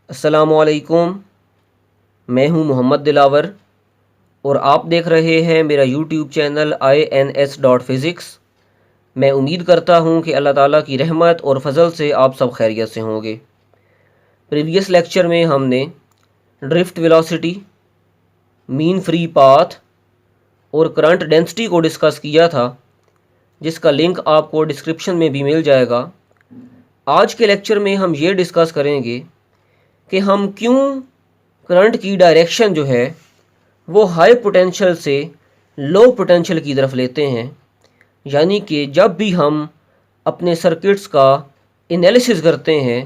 अस्सलामुअलैकुम। मैं हूं मोहम्मद दिलावर और आप देख रहे हैं मेरा यूट्यूब चैनल INS.Physics। मैं उम्मीद करता हूं कि अल्लाह ताला की रहमत और फजल से आप सब खैरियत से होंगे। प्रीवियस लेक्चर में हमने drift velocity, mean free path और करंट डेंसिटी को डिस्कस किया था, जिसका लिंक आपको डिस्क्रिप्शन में भी मिल जाएगा। आज के लेक्चर में हम ये डिस्कस करेंगे कि हम क्यों करंट की डायरेक्शन जो है वो हाई पोटेंशियल से लो पोटेंशियल की तरफ लेते हैं। यानी कि जब भी हम अपने सर्किट्स का एनालिसिस करते हैं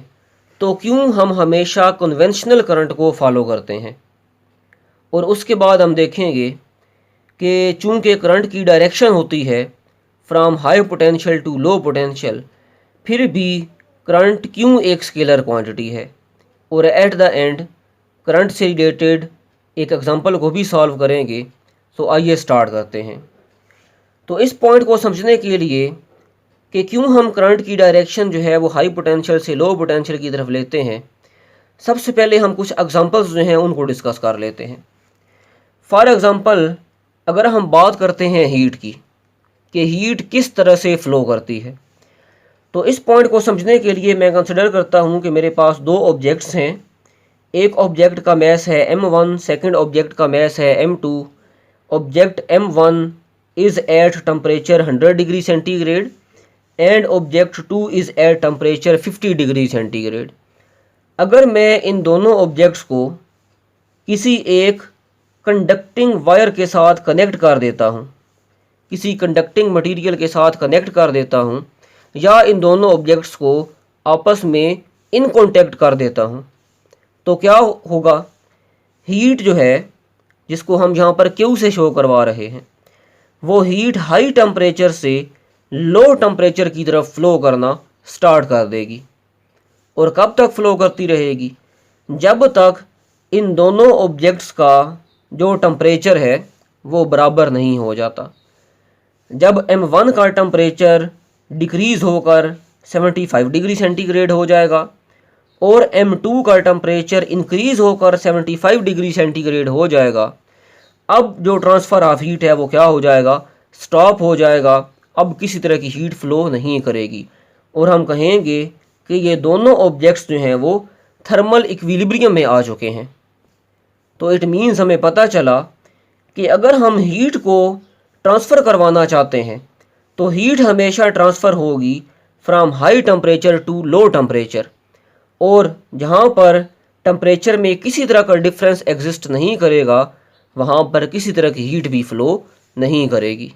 तो क्यों हम हमेशा कन्वेंशनल करंट को फॉलो करते हैं। और उसके बाद हम देखेंगे कि चूँकि करंट की डायरेक्शन होती है from high potential to low potential, फिर भी करंट क्यों एक स्केलर क्वांटिटी है। और एट द एंड करंट से रिलेटेड एक एग्जांपल को भी सॉल्व करेंगे। तो आइए स्टार्ट करते हैं। तो इस पॉइंट को समझने के लिए कि क्यों हम करंट की डायरेक्शन जो है वो हाई पोटेंशियल से लो पोटेंशियल की तरफ लेते हैं, सबसे पहले हम कुछ एग्जांपल्स जो हैं उनको डिस्कस कर लेते हैं। फॉर एग्ज़ाम्पल, अगर हम बात करते हैं हीट की कि हीट किस तरह से फ़्लो करती है, तो इस पॉइंट को समझने के लिए मैं कंसिडर करता हूं कि मेरे पास दो ऑब्जेक्ट्स हैं। एक ऑब्जेक्ट का मास है m1, सेकंड ऑब्जेक्ट का मास है m2। Object m1 is at temperature 100 degree centigrade and object 2 is at temperature 50 degree centigrade. अगर मैं इन दोनों ऑब्जेक्ट्स को किसी एक कंडक्टिंग वायर के साथ कनेक्ट कर देता हूं, किसी कंडक्टिंग मटेरियल के साथ कनेक्ट कर देता हूं, या इन दोनों ऑब्जेक्ट्स को आपस में इन कॉन्टेक्ट कर देता हूं, तो क्या होगा। हीट जो है, जिसको हम यहाँ पर Q से शो करवा रहे हैं, वो हीट हाई टेम्परेचर से लो टेम्परेचर की तरफ फ़्लो करना स्टार्ट कर देगी। और कब तक फ़्लो करती रहेगी? जब तक इन दोनों ऑब्जेक्ट्स का जो टेम्परेचर है वो बराबर नहीं हो जाता। जब m1 का टेम्परेचर डिक्रीज़ होकर 75 डिग्री सेंटीग्रेड हो जाएगा और m2 का टेम्परेचर इंक्रीज़ होकर 75 डिग्री सेंटीग्रेड हो जाएगा, अब जो ट्रांसफ़र ऑफ हीट है वो क्या हो जाएगा? स्टॉप हो जाएगा। अब किसी तरह की हीट फ़्लो नहीं करेगी और हम कहेंगे कि ये दोनों ऑब्जेक्ट्स जो हैं वो थर्मल इक्विलिब्रियम में आ चुके हैं। तो इट मीन्स हमें पता चला कि अगर हम हीट को ट्रांसफ़र करवाना चाहते हैं तो हीट हमेशा ट्रांसफ़र होगी from high temperature to low temperature, और जहाँ पर टेम्परेचर में किसी तरह का डिफरेंस एग्जिस्ट नहीं करेगा वहाँ पर किसी तरह की हीट भी फ़्लो नहीं करेगी।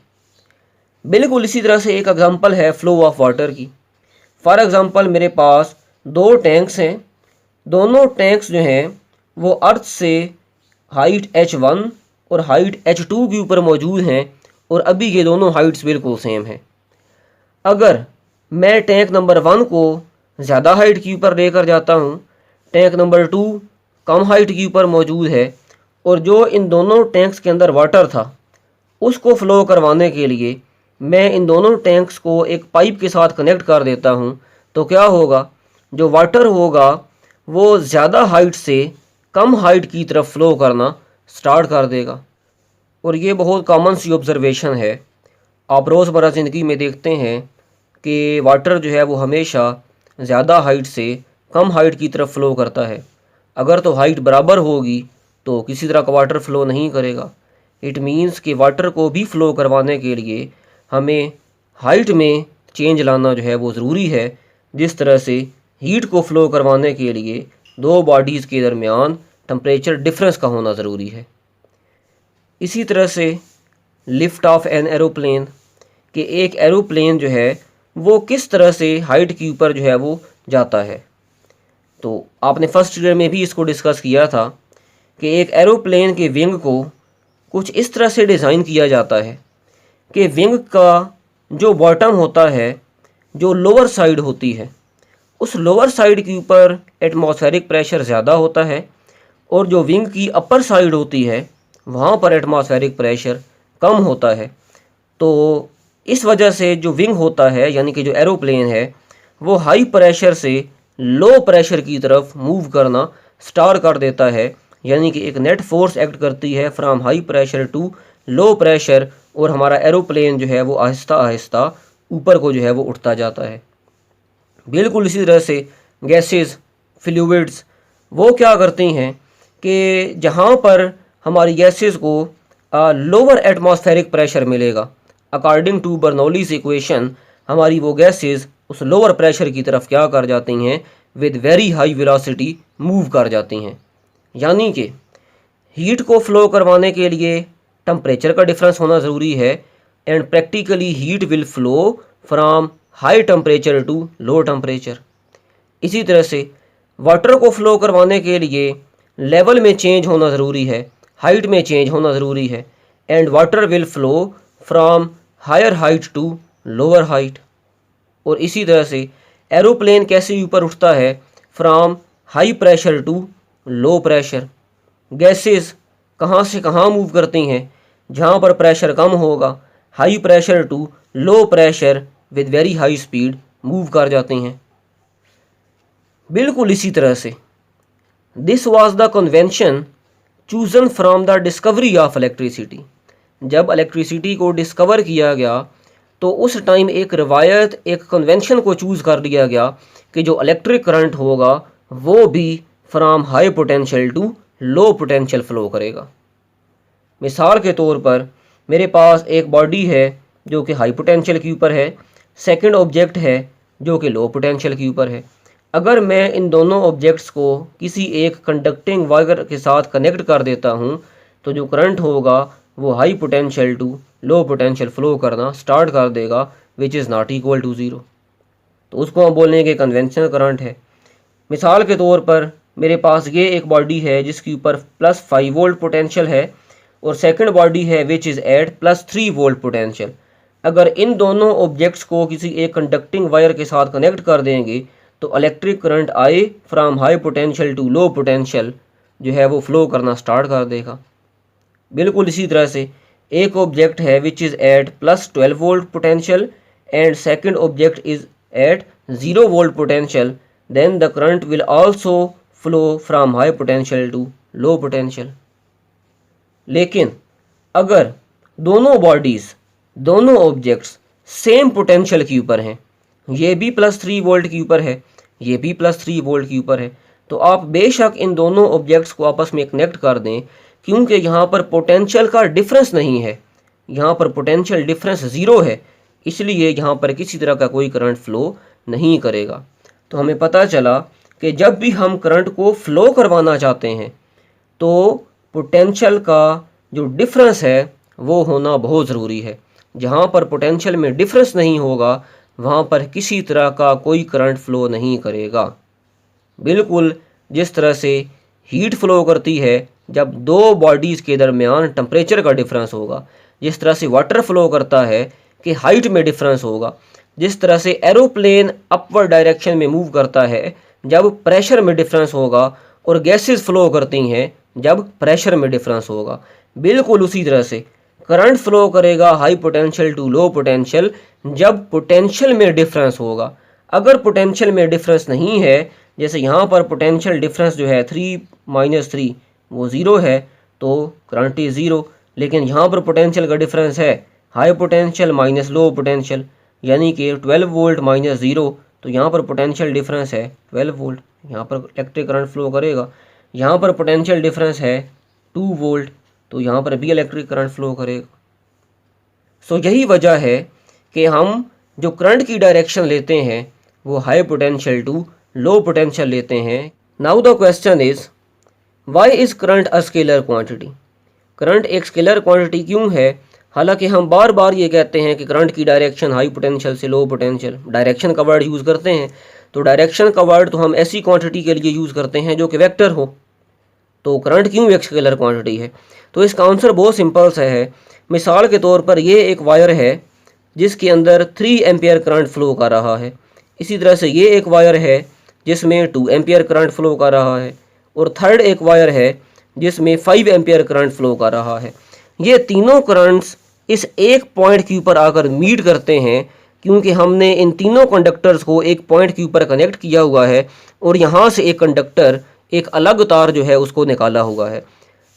बिल्कुल इसी तरह से एक एग्जांपल है फ़्लो ऑफ वाटर की। फॉर एग्ज़ाम्पल, मेरे पास दो टैंक्स हैं। दोनों टैंक्स जो हैं वो अर्थ से हाइट h1 और हाइट h2 के ऊपर मौजूद हैं और अभी ये दोनों हाइट्स बिल्कुल सेम हैं। अगर मैं टैंक नंबर 1 को ज़्यादा हाइट के ऊपर लेकर जाता हूँ, टैंक नंबर 2 कम हाइट के ऊपर मौजूद है, और जो इन दोनों टैंक्स के अंदर वाटर था उसको फ़्लो करवाने के लिए मैं इन दोनों टैंक्स को एक पाइप के साथ कनेक्ट कर देता हूँ, तो क्या होगा? जो वाटर होगा वो ज़्यादा हाइट से कम हाइट की तरफ फ़्लो करना स्टार्ट कर देगा। और ये बहुत कॉमन सी ऑब्ज़र्वेशन है। आप रोज़मर्रा ज़िंदगी में देखते हैं कि वाटर जो है वो हमेशा ज़्यादा हाइट से कम हाइट की तरफ फ़्लो करता है। अगर तो हाइट बराबर होगी तो किसी तरह का वाटर फ़्लो नहीं करेगा। इट मीन्स कि वाटर को भी फ़्लो करवाने के लिए हमें हाइट में चेंज लाना जो है वो ज़रूरी है, जिस तरह से हीट को फ़्लो करवाने के लिए दो बॉडीज़ के दरमियान टेम्परेचर डिफरेंस का होना ज़रूरी है। इसी तरह से लिफ्ट ऑफ एन एरोप्लेन, कि एक एरोप्लेन जो है वो किस तरह से हाइट के ऊपर जो है वो जाता है। तो आपने फर्स्ट ईयर में भी इसको डिस्कस किया था कि एक एरोप्लेन के विंग को कुछ इस तरह से डिज़ाइन किया जाता है कि विंग का जो बॉटम होता है, जो लोअर साइड होती है, उस लोअर साइड के ऊपर एटमॉस्फेरिक प्रेशर ज़्यादा होता है, और जो विंग की अपर साइड होती है वहाँ पर एटमॉस्फेरिक प्रेशर कम होता है। तो इस वजह से जो विंग होता है, यानी कि जो एरोप्लेन है, वो हाई प्रेशर से लो प्रेशर की तरफ मूव करना स्टार कर देता है, यानी कि एक नेट फोर्स एक्ट करती है from high pressure to low pressure, और हमारा एरोप्लेन जो है वो आहिस्ता आहिस्ता ऊपर को जो है वो उठता जाता है। बिल्कुल इसी तरह से गैसेस, फ्लूइड्स वो क्या करती हैं कि जहाँ पर हमारी गैसेस को लोअर एटमॉस्फेरिक प्रेशर मिलेगा, अकॉर्डिंग टू बर्नौलीज इक्वेशन हमारी वो गैसेस उस लोअर प्रेशर की तरफ क्या कर जाती हैं, with very high velocity move कर जाती हैं। यानी कि हीट को फ्लो करवाने के लिए टेम्परेचर का डिफरेंस होना ज़रूरी है, and practically heat will flow from high temperature to low temperature. इसी तरह से वाटर को फ्लो करवाने के लिए लेवल में चेंज होना ज़रूरी है, हाइट में चेंज होना ज़रूरी है, and water will flow from higher height to lower height. और इसी तरह से एरोप्लेन कैसे ऊपर उठता है, from high pressure to low pressure. Gases कहाँ से कहाँ मूव करती हैं, जहाँ पर प्रेशर कम होगा high pressure to low pressure with very high speed move कर जाती हैं। बिल्कुल इसी तरह से this was the convention chosen from the discovery of electricity. जब इलेक्ट्रिसिटी को डिस्कवर किया गया तो उस टाइम एक रवायत, एक कन्वेंशन को चूज़ कर लिया गया कि जो इलेक्ट्रिक करंट होगा वो भी from high potential to low potential flow करेगा। मिसाल के तौर पर मेरे पास एक बॉडी है जो कि हाई पोटेंशियल के ऊपर है, सेकंड ऑब्जेक्ट है जो कि लो पोटेंशियल के ऊपर है। अगर मैं इन दोनों ऑब्जेक्ट्स को किसी एक कंडक्टिंग वायर के साथ कनेक्ट कर देता हूँ तो जो करंट होगा वो high potential to low potential flow करना स्टार्ट कर देगा, which is not equal to zero. तो उसको हम बोलने के कन्वेंशनल करंट है। मिसाल के तौर पर मेरे पास ये एक बॉडी है जिसके ऊपर +5 वोल्ट पोटेंशियल है, और सेकंड बॉडी है which is at +3 volt potential. अगर इन दोनों ऑब्जेक्ट्स को किसी एक कंडक्टिंग वायर के साथ कनेक्ट कर देंगे तो इलेक्ट्रिक करंट आए from high potential to low potential जो है वो फ्लो करना स्टार्ट कर देगा। बिल्कुल इसी तरह से एक ऑब्जेक्ट है which is at +12 volt potential and second object is at 0 volt potential, then the current will also flow from high potential to low potential। लेकिन अगर दोनों बॉडीज़, दोनों ऑब्जेक्ट्स सेम पोटेंशियल के ऊपर हैं, ये भी +3 वोल्ट के ऊपर है, ये भी +3 वोल्ट के ऊपर है, तो आप बेशक इन दोनों ऑब्जेक्ट्स को आपस में कनेक्ट कर दें, क्योंकि यहाँ पर पोटेंशियल का डिफरेंस नहीं है, यहाँ पर पोटेंशियल डिफरेंस ज़ीरो है, इसलिए यहाँ पर किसी तरह का कोई करंट फ़्लो नहीं करेगा। तो हमें पता चला कि जब भी हम करंट को फ़्लो करवाना चाहते हैं तो पोटेंशियल का जो डिफरेंस है वो होना बहुत ज़रूरी है। जहाँ पर पोटेंशियल में डिफरेंस नहीं होगा वहाँ पर किसी तरह का कोई करंट फ़्लो नहीं करेगा। बिल्कुल जिस तरह से हीट फ़्लो करती है जब दो बॉडीज़ के दरमियान टेम्परेचर का डिफरेंस होगा, जिस तरह से वाटर फ़्लो करता है कि हाइट में डिफरेंस होगा, जिस तरह से एरोप्लेन अपवर्ड डायरेक्शन में मूव करता है जब प्रेशर में डिफरेंस होगा, और गैसेस फ़्लो करती हैं जब प्रेशर में डिफरेंस होगा, बिल्कुल उसी तरह से करंट फ़्लो करेगा high potential to low potential जब पोटेंशियल में डिफरेंस होगा। अगर पोटेंशियल में डिफरेंस नहीं है, जैसे यहाँ पर पोटेंशियल डिफरेंस जो है 3 - 3 वो ज़ीरो है तो करंट इज़ ज़ीरो, लेकिन यहाँ पर पोटेंशियल का डिफरेंस है high potential minus low potential, यानी कि 12 वोल्ट माइनस ज़ीरो, तो यहाँ पर पोटेंशियल डिफरेंस है 12 वोल्ट, यहाँ पर इलेक्ट्रिक करंट फ्लो करेगा। यहाँ पर पोटेंशियल डिफरेंस है 2 वोल्ट, तो यहाँ पर भी इलेक्ट्रिक करंट फ्लो करेगा। सो यही वजह है कि हम जो करंट की डायरेक्शन लेते हैं वो high potential to low potential लेते हैं। Now the question is why is current a scalar quantity. Current एक स्केलर क्वांटिटी क्यों है? हालांकि हम बार बार ये कहते हैं कि करंट की डायरेक्शन हाई पोटेंशियल से लो पोटेंशियल, डायरेक्शन का वर्ड यूज़ करते हैं, तो डायरेक्शन का वर्ड तो हम ऐसी क्वांटिटी के लिए यूज़ करते हैं जो कि वेक्टर हो। तो करंट क्यों एक स्केलर क्वांटिटी है? तो इसका आंसर बहुत सिंपल सा है। मिसाल के तौर पर ये एक वायर है जिसके अंदर 3 एम्पियर करंट फ्लो कर रहा है। इसी तरह से ये एक वायर है जिसमें 2 एम्पियर करंट फ्लो कर रहा है, और थर्ड एक वायर है जिसमें 5 एम्पियर करंट फ्लो कर रहा है। ये तीनों करंट्स इस एक पॉइंट के ऊपर आकर मीट करते हैं, क्योंकि हमने इन तीनों कंडक्टर्स को एक पॉइंट के ऊपर कनेक्ट किया हुआ है, और यहाँ से एक कंडक्टर एक अलग तार जो है उसको निकाला हुआ है।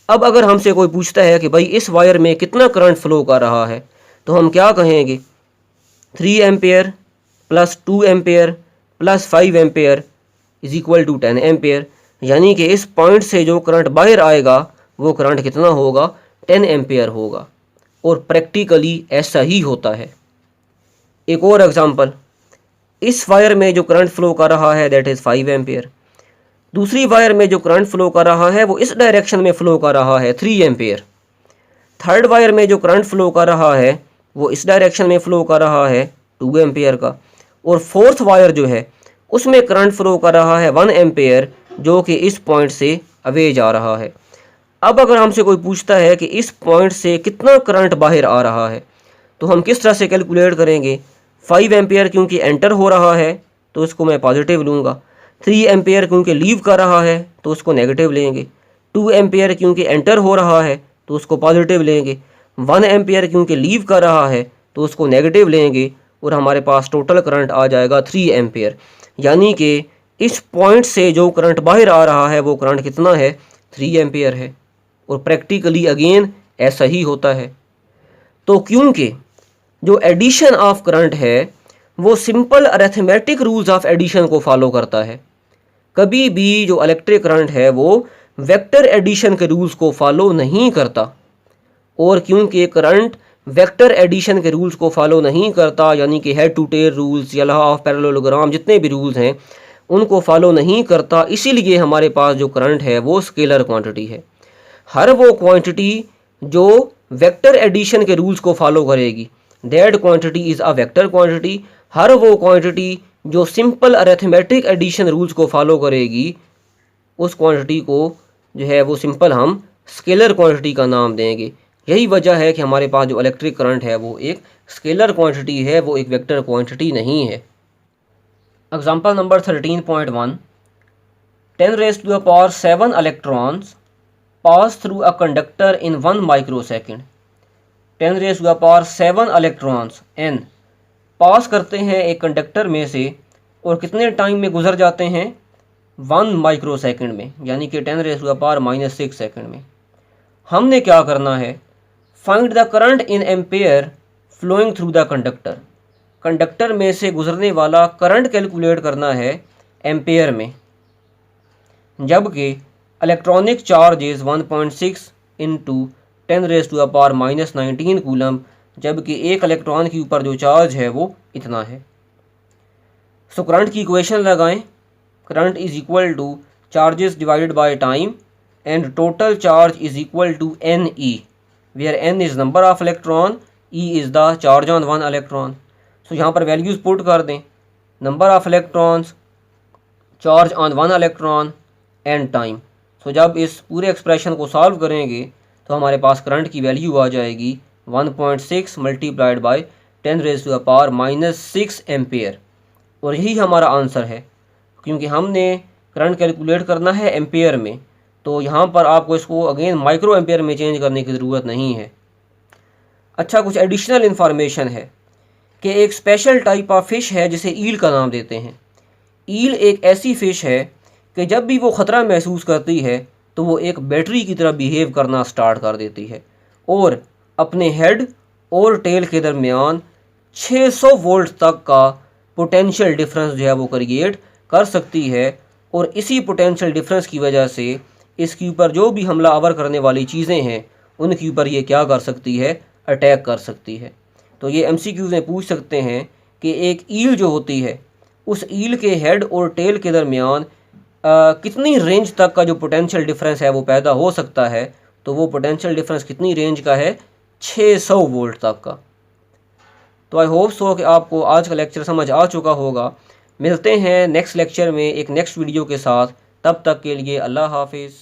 अब अगर हमसे कोई पूछता है कि भाई इस वायर में कितना करंट फ्लो कर रहा है, तो हम क्या कहेंगे, 3 ampere plus 2 ampere plus 5 ampere is equal to 10 ampere. यानी कि इस पॉइंट से जो करंट बाहर आएगा वो करंट कितना होगा, 10 एम्पेयर होगा। और प्रैक्टिकली ऐसा ही होता है। एक और एग्जांपल, इस वायर में जो करंट फ्लो कर रहा है दैट इज़ 5 एम्पेयर। दूसरी वायर में जो करंट फ्लो कर रहा है वो इस डायरेक्शन में फ्लो कर रहा है 3 एम्पेयर। थर्ड वायर में जो करंट फ्लो कर रहा है वो इस डायरेक्शन में फ्लो कर रहा है 2 एम्पेयर का। और फोर्थ वायर जो है उसमें करंट फ्लो कर रहा है 1 एम्पेयर, जो कि इस पॉइंट से अवे जा रहा है। अब अगर हमसे कोई पूछता है कि इस पॉइंट से कितना करंट बाहर आ रहा है, तो हम किस तरह से कैलकुलेट करेंगे। 5 एम्पेयर क्योंकि एंटर हो रहा है तो इसको मैं पॉजिटिव लूँगा। 3 एम्पेयर क्योंकि लीव कर रहा है तो उसको नेगेटिव लेंगे। 2 एम्पेयर क्योंकि एंटर हो रहा है तो उसको पॉजिटिव लेंगे। 1 एम्पेयर क्योंकि लीव कर रहा है तो उसको नेगेटिव लेंगे। और हमारे पास टोटल करंट आ जाएगा 3 एम्पेयर। यानी कि इस पॉइंट से जो करंट बाहर आ रहा है वो करंट कितना है, 3 एम्पेयर है। और प्रैक्टिकली अगेन ऐसा ही होता है। तो क्योंकि जो एडिशन ऑफ करंट है वो simple arithmetic rules of addition को फॉलो करता है। कभी भी जो इलेक्ट्रिक करंट है वो वेक्टर एडिशन के रूल्स को फॉलो नहीं करता। और क्योंकि करंट वेक्टर एडिशन के रूल्स को फॉलो नहीं करता, यानी कि हेड टू टेल रूल्स या लॉ ऑफ पैरेललोग्राम जितने भी रूल्स हैं उनको फॉलो नहीं करता, इसीलिए हमारे पास जो करंट है वो स्केलर क्वांटिटी है। हर वो क्वांटिटी जो वेक्टर एडिशन के रूल्स को फॉलो करेगी that quantity is a vector quantity. हर वो क्वांटिटी जो सिंपल अरिथमेटिक एडिशन रूल्स को फॉलो करेगी उस क्वांटिटी को जो है वो सिंपल हम स्केलर क्वांटिटी का नाम देंगे। यही वजह है कि हमारे पास जो इलेक्ट्रिक करंट है वो एक स्केलर क्वांटिटी है, वो एक वेक्टर क्वांटिटी नहीं है। Example number 13.1, 10 raised to the power 7 electrons pass through a conductor in 1 microsecond। 10 raised to the power 7 electrons n पास करते हैं एक कंडक्टर में से और कितने टाइम में गुजर जाते हैं, 1 माइक्रोसेकंड में, यानी कि 10 raised to the power -6 second में। हमने क्या करना है, find the current in ampere flowing through the conductor. Conductor में से गुजरने वाला करंट कैलकुलेट करना है एम्पेयर में, जबकि electronic charge is 1.6 into 10 raised to the power -19 coulomb, जबकि एक इलेक्ट्रॉन के ऊपर जो चार्ज है वो इतना है। सो करंट की इक्वेशन लगाएं। Current is equal to charges divided by time and total charge is equal to NE, where N is number of electron, E is the charge on 1 electron. So यहाँ पर values put कर दें, number of electrons, charge on 1 electron and time. So जब इस पूरे expression को solve करेंगे तो हमारे पास करंट की वैल्यू आ जाएगी 1.6 multiplied by 10 raised to the power -6 ampere. और यही हमारा आंसर है, क्योंकि हमने करंट कैलकुलेट करना है एम्पेयर में, तो यहाँ पर आपको इसको अगेन माइक्रो एम्पेयर में चेंज करने की ज़रूरत नहीं है। अच्छा, कुछ एडिशनल इन्फॉर्मेशन है कि एक स्पेशल टाइप ऑफ फ़िश है जिसे ईल का नाम देते हैं। ईल एक ऐसी फ़िश है कि जब भी वो ख़तरा महसूस करती है तो वो एक बैटरी की तरह बिहेव करना स्टार्ट कर देती है और अपने हेड और टेल के दरमियान 600 वोल्ट तक का पोटेंशियल डिफरेंस जो है वो क्रिएट कर सकती है। और इसी पोटेंशियल डिफरेंस की वजह से इसके ऊपर जो भी हमला आवर करने वाली चीज़ें हैं उनके ऊपर ये क्या कर सकती है, अटैक कर सकती है। तो ये MCQs में पूछ सकते हैं कि एक ईल जो होती है उस ईल के हेड और टेल के दरमियान कितनी रेंज तक का जो पोटेंशियल डिफरेंस है वो पैदा हो सकता है। तो वो पोटेंशियल डिफरेंस कितनी रेंज का है, 600 वोल्ट तक का। तो आई होप सो कि आपको आज का लेक्चर समझ आ चुका होगा। मिलते हैं नेक्स्ट लेक्चर में एक नेक्स्ट वीडियो के साथ, तब तक के लिए अल्लाह हाफिज़।